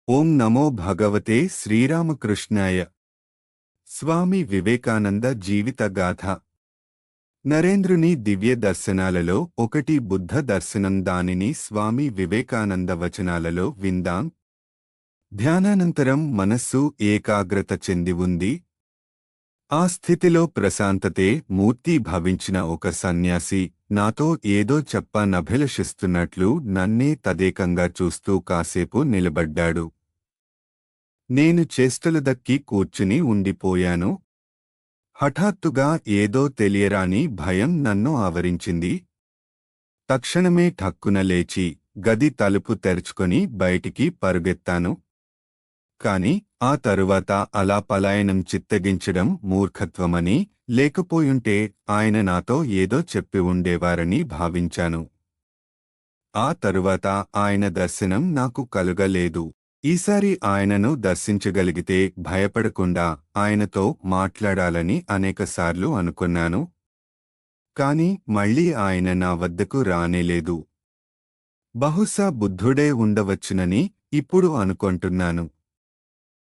ఓం నమో భగవతే శ్రీరామకృష్ణాయ. స్వామి వివేకానంద జీవిత గాథ. నరేంద్రుని దివ్య దర్శనాలలో ఒకటి బుద్ధ దర్శనం. దానిని స్వామి వివేకానంద వచనాలలో విందాం. ధ్యానానంతరం మనస్సు ఏకాగ్రత చెంది ఉంది. ఆ స్థితిలో ప్రశాంతతే మూర్తి భవించిన ఒక సన్యాసి నాతో ఏదో చెప్పనభిలషిస్తున్నట్లు నన్నే తదేకంగా చూస్తూ కాసేపు నిలబడ్డాడు. నేను చేష్టలు దక్కి కూర్చుని ఉండిపోయాను. హఠాత్తుగా ఏదో తెలియరాని భయం నన్ను ఆవరించింది. తక్షణమే ఠక్కున లేచి గది తలుపు తెరుచుకొని బయటికి పరుగెత్తాను. కాని ఆ తరువాత అలా పలాయనం చిత్తగించడం మూర్ఖత్వమని, లేకపోయుంటే ఆయన నాతో ఏదో చెప్పి ఉండేవారని భావించాను. ఆ తరువాత ఆయన దర్శనం నాకు కలుగలేదు. ఈసారి ఆయనను దర్శించగలిగితే భయపడకుండా ఆయనతో మాట్లాడాలని అనేకసార్లు అనుకున్నాను. కాని మళ్ళీ ఆయన నా వద్దకు రానేలేదు. బహుశా బుద్ధుడే ఉండవచ్చునని ఇప్పుడు అనుకొంటున్నాను.